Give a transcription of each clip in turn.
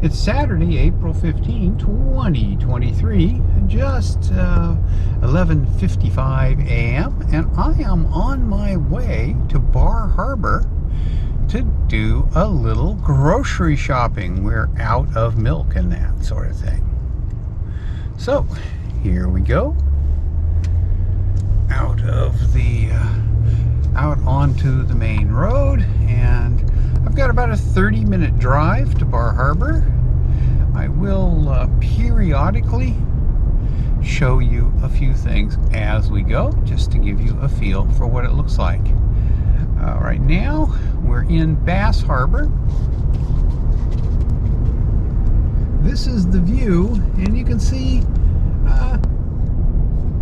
It's Saturday, April 15, 2023, just 11:55 a.m. and I am on my way to Bar Harbor to do a little grocery shopping. We're out of milk and that sort of thing. So, here we go. Out onto the main road, and I've got about a 30-minute drive to Bar Harbor. I will periodically show you a few things as we go, just to give you a feel for what it looks like. Right now, we're in Bass Harbor. This is the view, and you can see,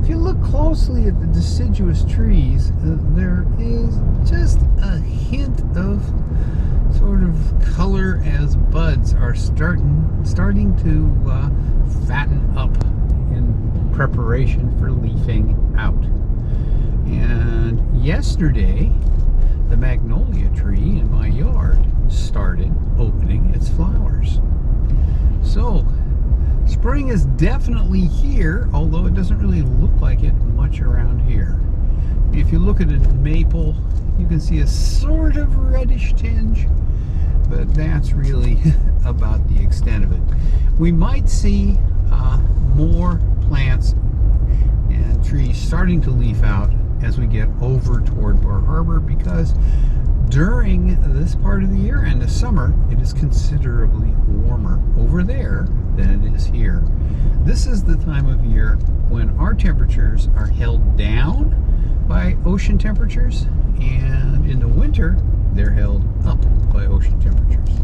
if you look closely at the deciduous trees, there is just a hint of sort of color as buds are starting to fatten up in preparation for leafing out. And yesterday, the magnolia tree in my yard started opening its flowers. So, spring is definitely here, although it doesn't really look like it much around here. If you look at a maple, you can see a sort of reddish tinge, but that's really about the extent of it. We might see more plants and trees starting to leaf out as we get over toward Bar Harbor, because during this part of the year and the summer, it is considerably warmer over there than it is here. This is the time of year when our temperatures are held down by ocean temperatures, and in the winter, they're held up by ocean temperatures.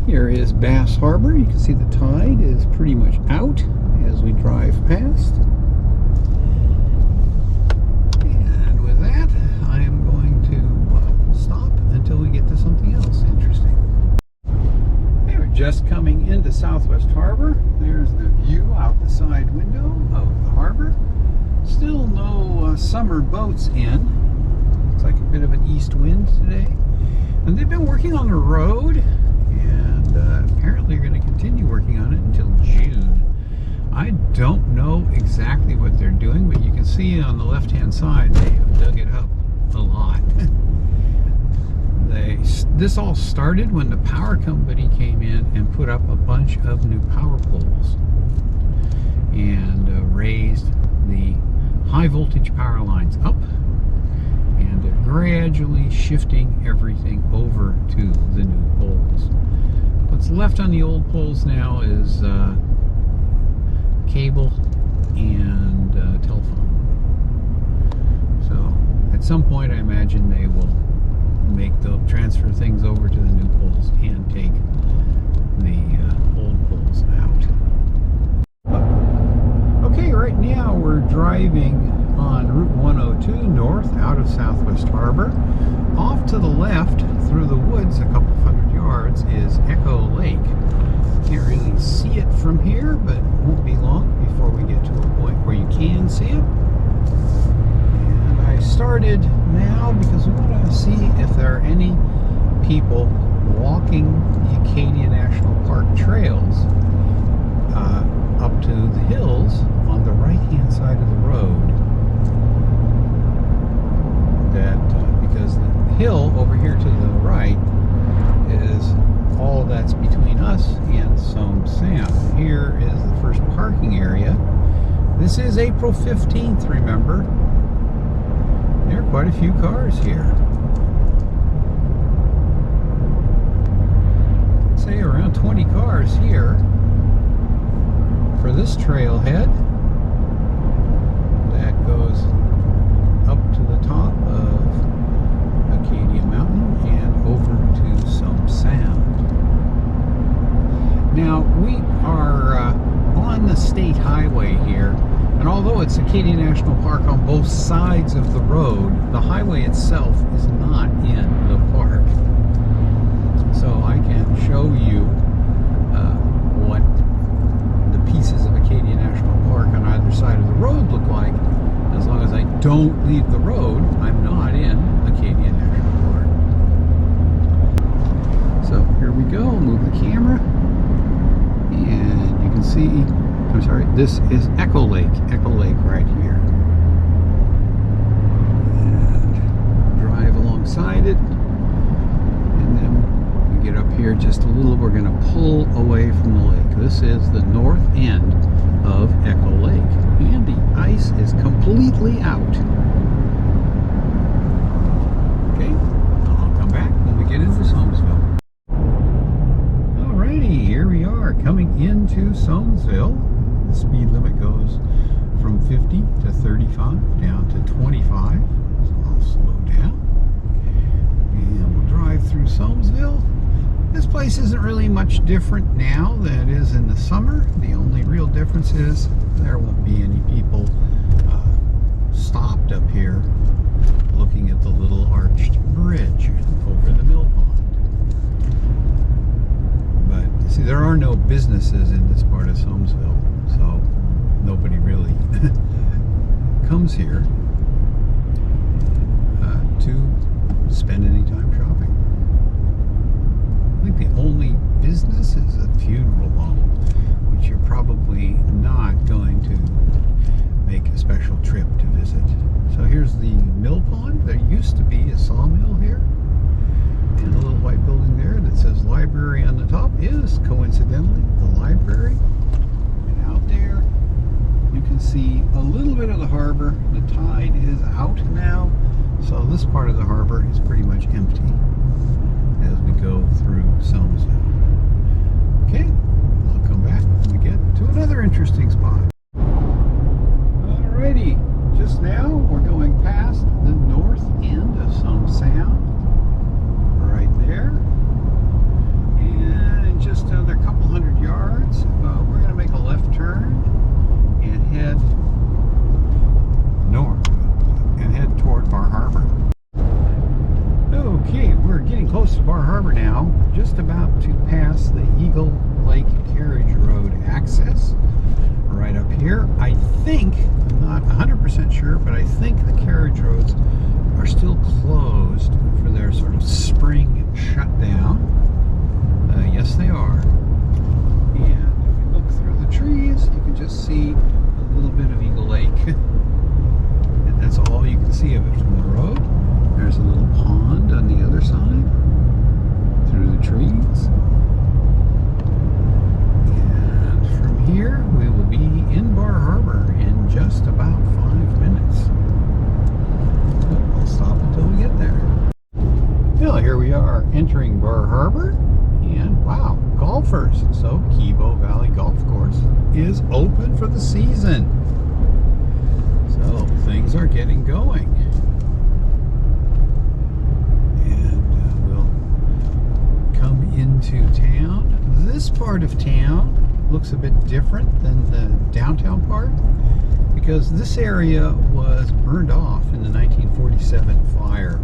Here is Bass Harbor. You can see the tide is pretty much out as we drive past. And with that, I am going to stop until we get to something else interesting. Okay, we're just coming into Southwest Harbor. There's the view out the side window of the harbor. Still no summer boats in. Looks like a bit of an east wind today. And they've been working on the road, and apparently they're going to continue working on it until June. I don't know exactly what they're doing, but you can see on the left-hand side they have dug it up a lot. This all started when the power company came in and put up a bunch of new power poles and raised the high voltage power lines up, and they're gradually shifting everything over to the new poles. What's left on the old poles now is cable and telephone. So at some point I imagine they will transfer things over to the new poles and take the old poles out. Okay, right now we're driving on Route 102 north out of Southwest Harbor. Off to the left through the woods a couple hundred yards is Echo Lake. Can't really see it from here, but it won't be long before we get to a point where you can see it. And I started now because we want to see if there are any people walking the Acadia National Park trails up to the hills on the right-hand side of the road. Because the hill over here to the right is all that's between us and Somesville. Here is the first parking area. This is April 15th, remember. There are quite a few cars here. I'd say around 20 cars here for this trailhead that goes up to the top of Acadia Mountain and over to Somesville. Now, we are on the state highway here, and although it's Acadia National Park on both sides of the road, the highway itself is not in the park. So I can show you what the pieces of Acadia National Park on either side of the road look like. As long as I don't leave the road, I'm not in Acadia National Park. So here we go, move the camera. see, I'm sorry, this is Echo Lake right here. And drive alongside it. And then we get up here just a little. We're going to pull away from the lake. This is the north end of Echo Lake. And the ice is completely out. Okay, I'll come back when we get into Somesville. Alrighty, here we are coming into Somesville. The speed limit goes from 50 to 35 down to 25. So I'll slow down. And we'll drive through Somesville. This place isn't really much different now than it is in the summer. The only real difference is there won't be any people stopped up here looking at the little arched bridge over the mill pond. But see, there are no businesses in this part of Somesville, so nobody really comes here to spend any time shopping. I think the only business is a funeral home, which you're probably not going to make a special trip to visit. So here's the mill pond. There used to be a sawmill here, and a little white building there that says library on the top is coincidentally the library. And out there you can see a little bit of the harbor. The tide is out now, so this part of the harbor is pretty much empty as we go through Somesville. Okay, I'll come back when we get to another interesting spot. Alrighty, just now we're going past the north end of some Sound, right there. And in just another couple hundred yards, we're going to make a left turn and head north and head toward Bar Harbor. Okay, we're getting close to Bar Harbor now, just about to pass the Eagle Lake Carriage Road access right up here. I think, I'm not 100% sure, but I think the carriage roads are still closed for their sort of spring shutdown. Yes, they are. And if you look through the trees, you can just see a little bit of Eagle Lake. And that's all you can see of it from the road. There's a little pond on the other side through the trees. And from here, we will be in Bar Harbor in just about 5 minutes. So we'll stop until we get there. Well, here we are entering Bar Harbor. And wow, golfers. So Kibo Valley Golf Course is open for the season. So things are getting going. Into town. This part of town looks a bit different than the downtown part because this area was burned off in the 1947 fire,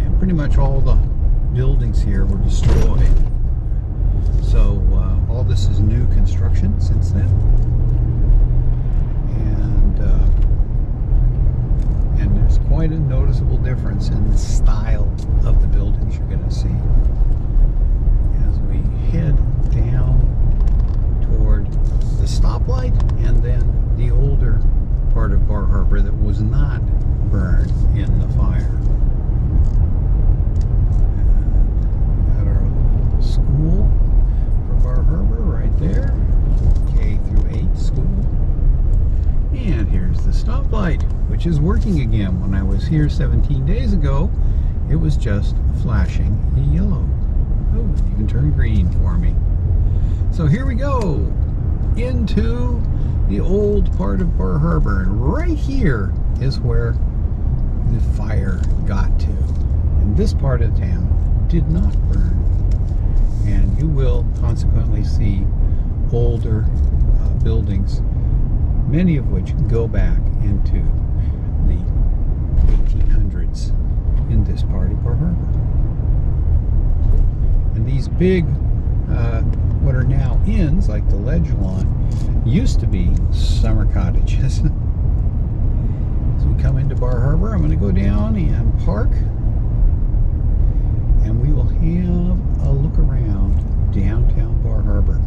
and pretty much all the buildings here were destroyed. So all this is new construction since then, and there's quite a noticeable difference in the style of the buildings you're going to see head down toward the stoplight and then the older part of Bar Harbor that was not burned in the fire. And we got our little school for Bar Harbor right there, K through 8 school. And here's the stoplight, which is working again. When I was here 17 days ago, it was just flashing yellow. Oh, you can turn green for me. So here we go into the old part of Bar Harbor. And right here is where the fire got to. And this part of town did not burn. And you will consequently see older buildings, many of which go back into the 1800s in this part of Bar Harbor. And these big, what are now inns, like the Ledge Lawn, used to be summer cottages. As we come into Bar Harbor, I'm going to go down and park, and we will have a look around downtown Bar Harbor.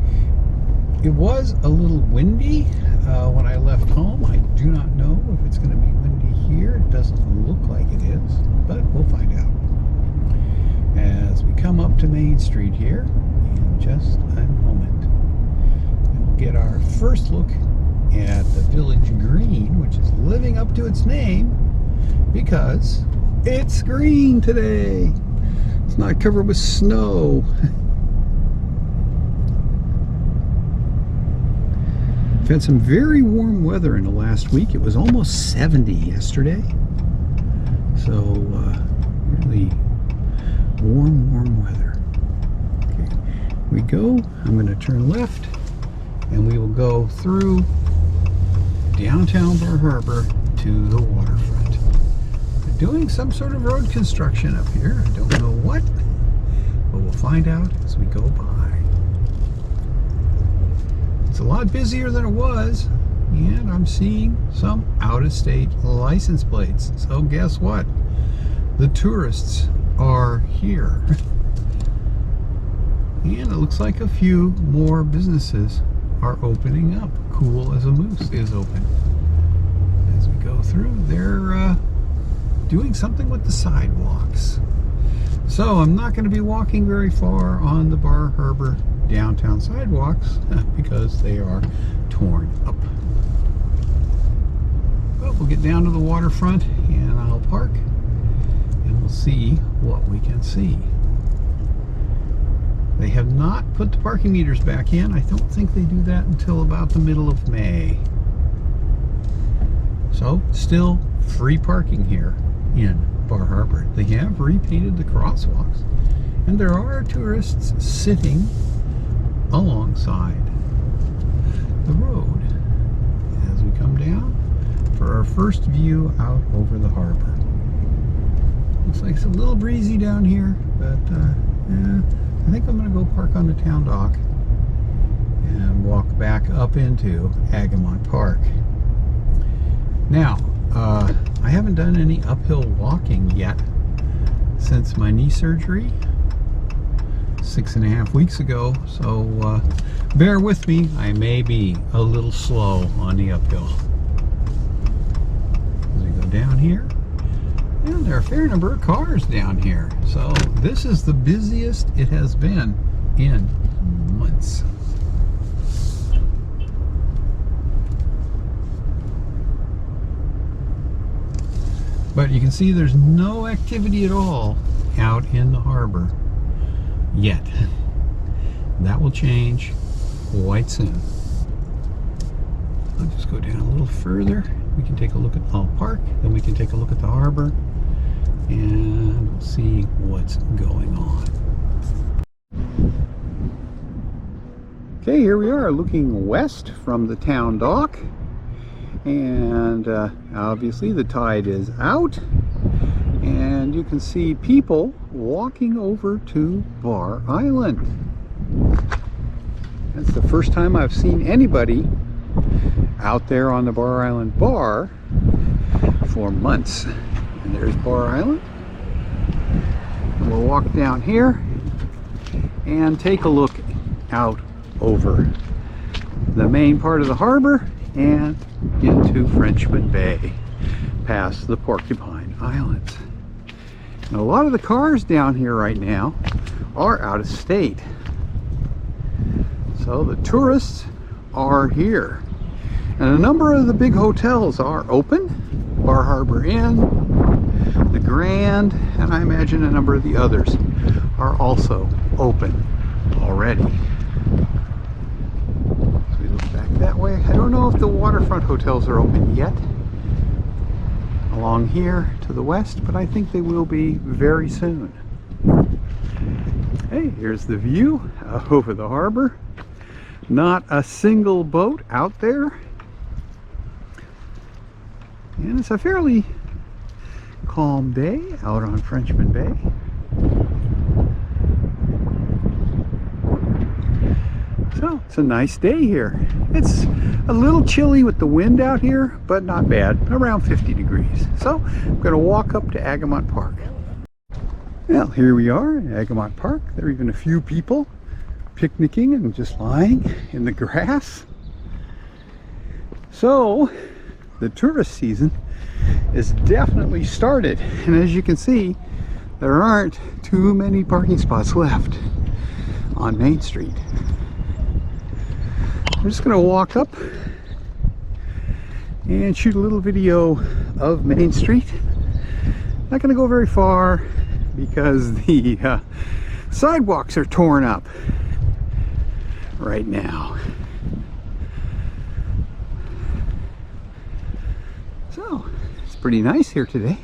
It was a little windy when I left home. I do not know if it's going to be windy here. It doesn't look like it is, but we'll find out as we come up to Main Street here in just a moment. And we'll get our first look at the Village Green, which is living up to its name because it's green today. It's not covered with snow. We've had some very warm weather in the last week. It was almost 70 yesterday. So, really warm weather. Okay, here we go. I'm going to turn left and we will go through downtown Bar Harbor to the waterfront. They're doing some sort of road construction up here. I don't know what, but we'll find out as we go by. It's a lot busier than it was, and I'm seeing some out-of-state license plates. So guess what? The tourists are here. And it looks like a few more businesses are opening up. Cool as a Moose is open. As we go through, they're doing something with the sidewalks. So I'm not going to be walking very far on the Bar Harbor downtown sidewalks because they are torn up. But we'll get down to the waterfront and I'll park and we'll see what we can see. They have not put the parking meters back in. I don't think they do that until about the middle of May. So still free parking here in Bar Harbor. They have repainted the crosswalks and there are tourists sitting alongside the road as we come down for our first view out over the harbor. Looks like it's a little breezy down here, but yeah, I think I'm going to go park on the town dock and walk back up into Agamont Park. Now, I haven't done any uphill walking yet since my knee surgery 6.5 weeks ago, so bear with me. I may be a little slow on the uphill. As we go down here, and there are a fair number of cars down here, so this is the busiest it has been in months. But you can see there's no activity at all out in the harbor yet. That will change quite soon. I'll just go down a little further. We can take a look at Hall Park, then we can take a look at the harbor, and we'll see what's going on. Okay, here we are looking west from the town dock, and obviously the tide is out, and you can see people walking over to Bar Island. That's the first time I've seen anybody out there on the Bar Island bar for months. And there's Bar Island. And we'll walk down here and take a look out over the main part of the harbor and into Frenchman Bay, past the Porcupine Islands. And a lot of the cars down here right now are out of state. So the tourists are here. And a number of the big hotels are open. Bar Harbor Inn, the Grand, and I imagine a number of the others are also open already. So we look back that way. I don't know if the waterfront hotels are open yet along here to the west, but I think they will be very soon. Hey, here's the view over the harbor. Not a single boat out there. And it's a fairly calm day out on Frenchman Bay. So it's a nice day here. It's a little chilly with the wind out here, but not bad, around 50 degrees. So I'm going to walk up to Agamont Park. Well, here we are in Agamont Park. There are even a few people picnicking and just lying in the grass. So the tourist season is definitely started, and as you can see, there aren't too many parking spots left on Main Street. I'm just going to walk up and shoot a little video of Main Street. Not going to go very far because the sidewalks are torn up right now. So it's pretty nice here today.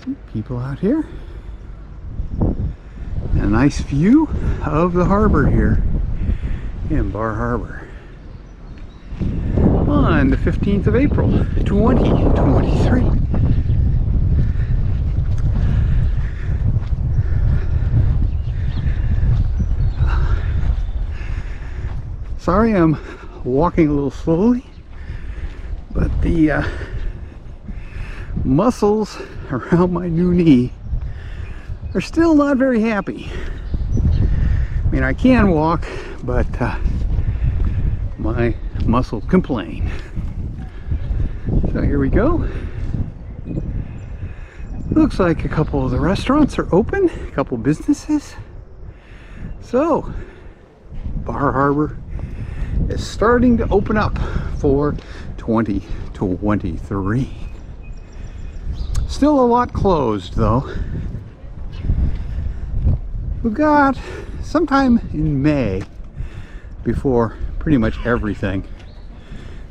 See people out here. A nice view of the harbor here in Bar Harbor on the 15th of April 2023. Sorry, I'm walking a little slowly, but the muscles around my new knee are still not very happy. I mean, I can walk, but my muscles complain. So here we go. Looks like a couple of the restaurants are open, a couple businesses. So Bar Harbor is starting to open up for 2023. Still a lot closed though. We've got sometime in May before pretty much everything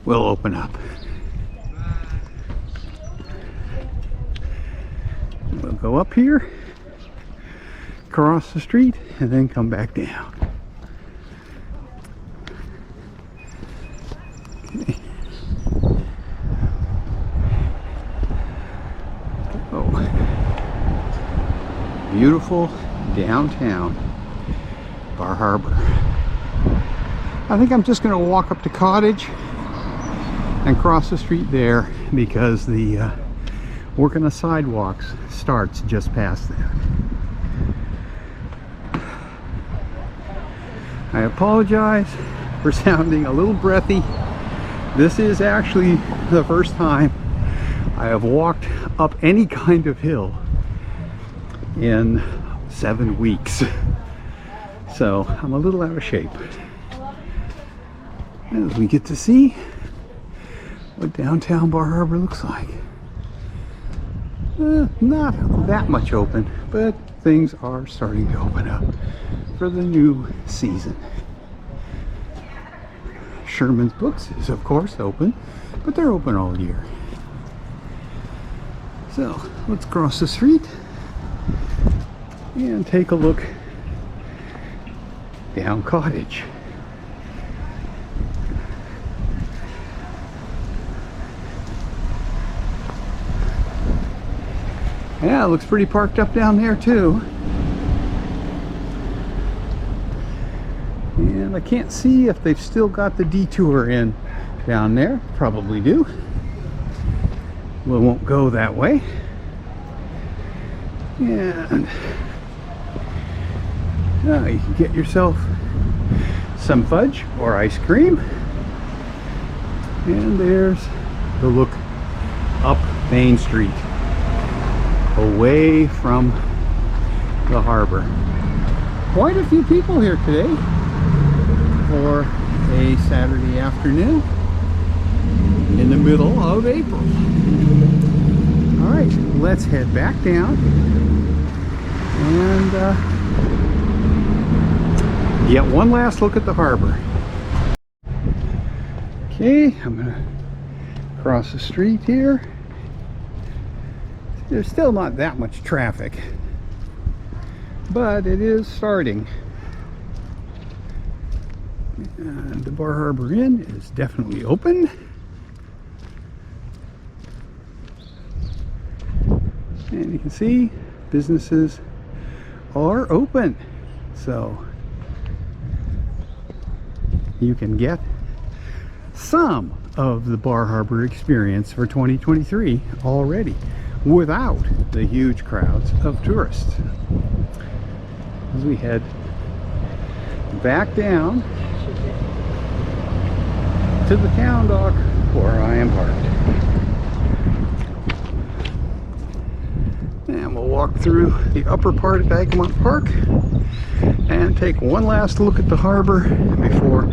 will open up. We'll go up here, cross the street, and then come back down. Okay. Oh, beautiful downtown Bar Harbor. I think I'm just going to walk up to Cottage and cross the street there because the work on the sidewalks starts just past that. I apologize for sounding a little breathy. This is actually the first time I have walked up any kind of hill in 7 weeks. So I'm a little out of shape. As we get to see what downtown Bar Harbor looks like. Not that much open, but things are starting to open up for the new season. Sherman's Books is of course open, but they're open all year. So let's cross the street and take a look down Cottage. Yeah, it looks pretty parked up down there too. And I can't see if they've still got the detour in down there. Probably do. We won't go that way. And you can get yourself some fudge or ice cream. And there's the look up Main Street, away from the harbor. Quite a few people here today for a Saturday afternoon in the middle of April. All right, let's head back down and get one last look at the harbor. Okay, I'm gonna cross the street here. There's still not that much traffic, but it is starting. And the Bar Harbor Inn is definitely open. And you can see businesses are open. So you can get some of the Bar Harbor experience for 2023 already without the huge crowds of tourists. As we head back down to the town dock where I am parked. And we'll walk through the upper part of Agamont Park and take one last look at the harbor before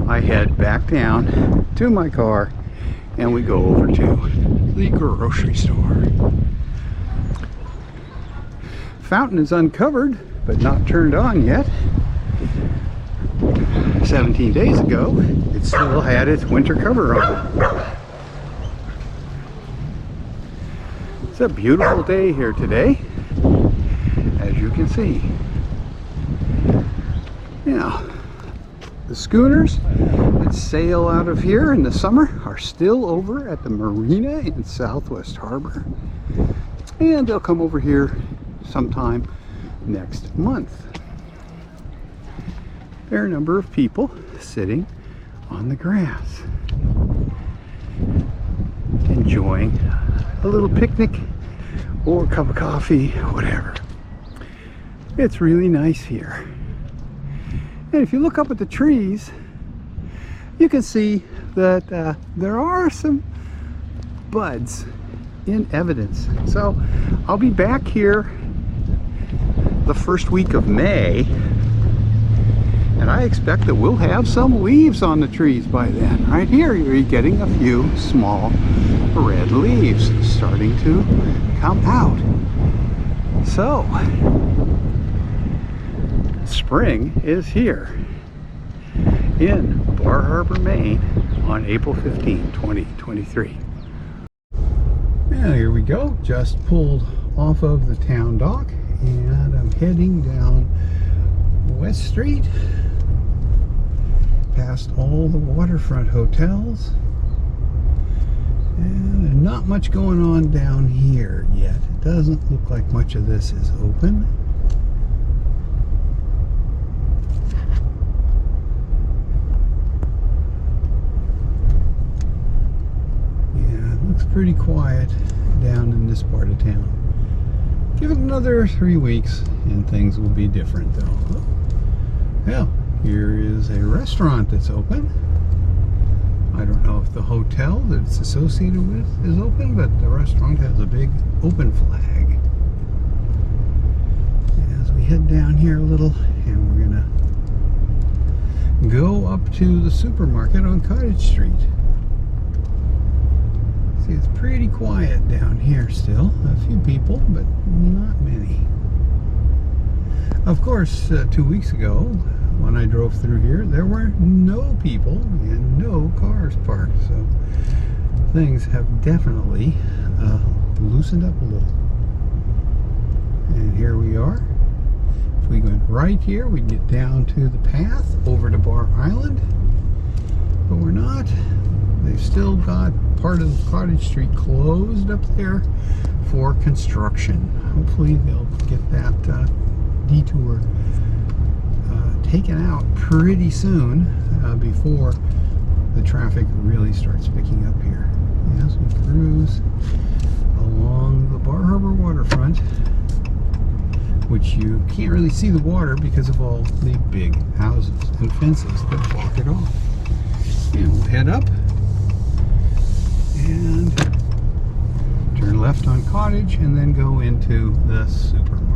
I head back down to my car and we go over to the grocery store. Fountain is uncovered but not turned on yet. 17 days ago it still had its winter cover on. It's a beautiful day here today, as you can see. Now, the schooners that sail out of here in the summer are still over at the marina in Southwest Harbor. And they'll come over here sometime next month. There are a number of people sitting on the grass, enjoying a little picnic or a cup of coffee, whatever. It's really nice here. And if you look up at the trees, you can see that there are some buds in evidence. So I'll be back here the first week of May, and I expect that we'll have some leaves on the trees by then. Right here, you're getting a few small red leaves starting to come out. So, spring is here in Bar Harbor, Maine on April 15, 2023. Now here we go, just pulled off of the town dock and I'm heading down West Street past all the waterfront hotels, and not much going on down here yet. It doesn't look like much of this is open. Yeah, it looks pretty quiet down in this part of town. Give it another 3 weeks and things will be different though. Well, here is a restaurant that's open. I don't know if the hotel that it's associated with is open, but the restaurant has a big open flag. As we head down here a little, and we're gonna go up to the supermarket on Cottage Street. See, it's pretty quiet down here still. A few people, but not many. Of course, 2 weeks ago, when I drove through here, there were no people and no cars parked. So things have definitely loosened up a little. And here we are. If we went right here, we'd get down to the path over to Bar Island. But we're not. They've still got part of Cottage Street closed up there for construction. Hopefully they'll get that detour taken out pretty soon before the traffic really starts picking up here. As we cruise along the Bar Harbor waterfront, which you can't really see the water because of all the big houses and fences that block it off. And we'll head up and turn left on Cottage and then go into the supermarket.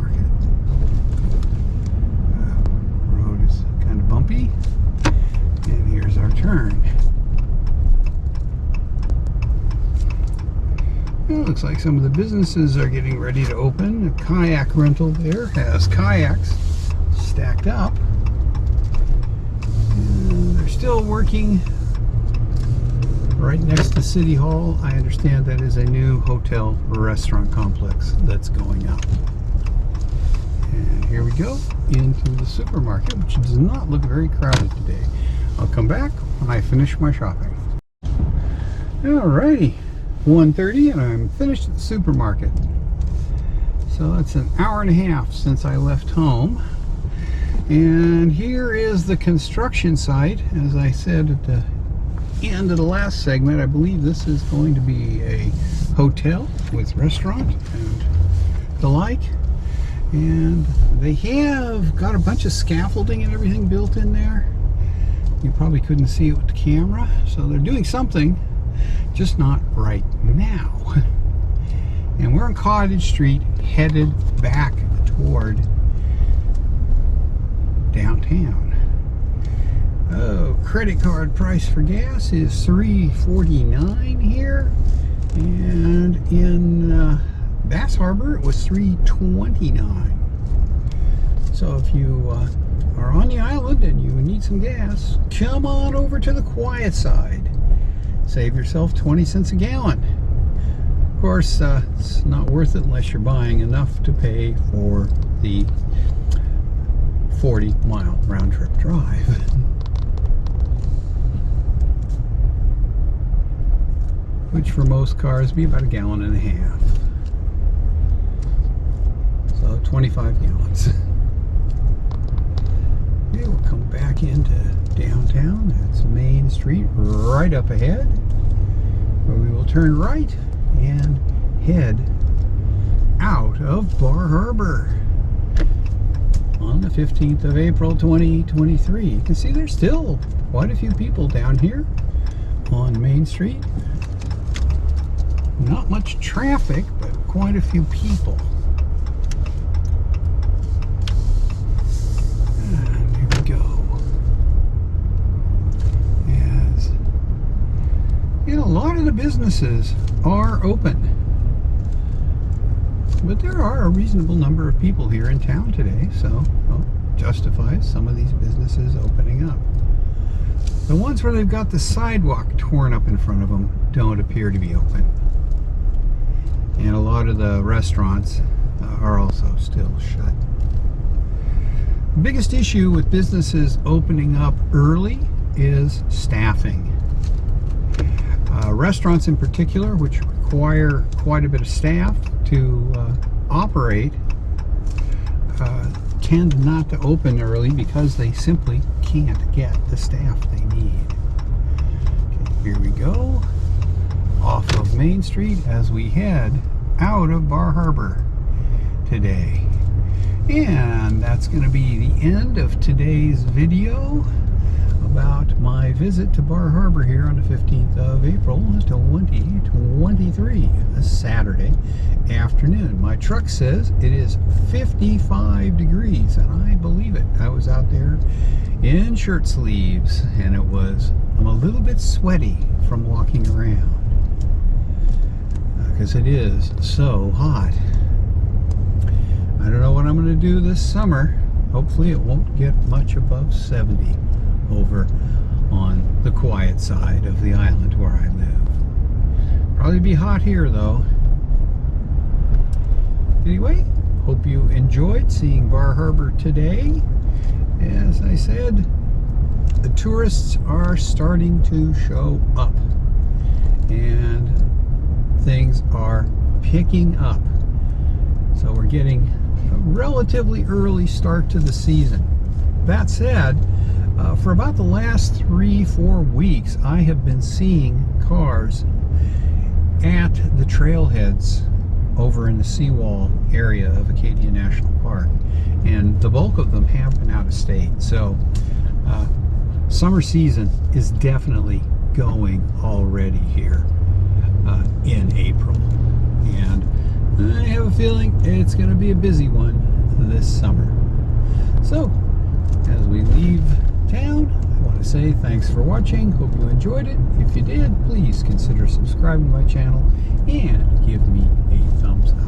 Road is kind of bumpy, and here's our turn. Well, it looks like some of the businesses are getting ready to open. A kayak rental there has kayaks stacked up. And they're still working right next to City Hall. I understand that is a new hotel restaurant complex that's going up. And here we go into the supermarket, which does not look very crowded today. I'll come back when I finish my shopping. Alrighty, 1:30 and I'm finished at the supermarket. So that's an hour and a half since I left home. And here is the construction site. As I said at the end of the last segment, I believe this is going to be a hotel with restaurant and the like. And they have got a bunch of scaffolding and everything built in there. You probably couldn't see it with the camera. So they're doing something, just not right now. And we're on Cottage Street, headed back toward downtown. Oh, credit card price for gas is $3.49 here. And in Bass Harbor, it was $3.29. So if you are on the island and you need some gas, come on over to the quiet side. Save yourself 20 cents a gallon. Of course, it's not worth it unless you're buying enough to pay for the 40-mile round-trip drive. Which for most cars be about 1.5 gallons. So 25 gallons. Okay, we'll come back into downtown. That's Main Street right up ahead, where we will turn right and head out of Bar Harbor on the 15th of April 2023. You can see there's still quite a few people down here on Main Street. Not much traffic, but quite a few people. And here we go. As you know, a lot of the businesses are open, but there are a reasonable number of people here in town today, so well, justifies some of these businesses opening up. The ones where they've got the sidewalk torn up in front of them don't appear to be open. And a lot of the restaurants are also still shut. The biggest issue with businesses opening up early is staffing. Restaurants in particular, which require quite a bit of staff to operate, tend not to open early because they simply can't get the staff they need. Okay, here we go. Off of Main Street as we head out of Bar Harbor today. And that's going to be the end of today's video about my visit to Bar Harbor here on the 15th of April 2023, a Saturday afternoon. My truck says it is 55 degrees, and I believe it. I was out there in shirt sleeves, and I'm a little bit sweaty from walking around because it is so hot. I don't know what I'm going to do this summer. Hopefully it won't get much above 70 over on the quiet side of the island where I live. Probably be hot here though. Anyway, hope you enjoyed seeing Bar Harbor today. As I said, the tourists are starting to show up and things are picking up. So we're getting a relatively early start to the season. That said, for about the last 3-4 weeks, I have been seeing cars at the trailheads over in the seawall area of Acadia National Park, and the bulk of them have been out of state. So summer season is definitely going already here in April, and I have a feeling it's going to be a busy one this summer. So as we leave town, I want to say thanks for watching. Hope you enjoyed it. If you did, please consider subscribing to my channel and give me a thumbs up.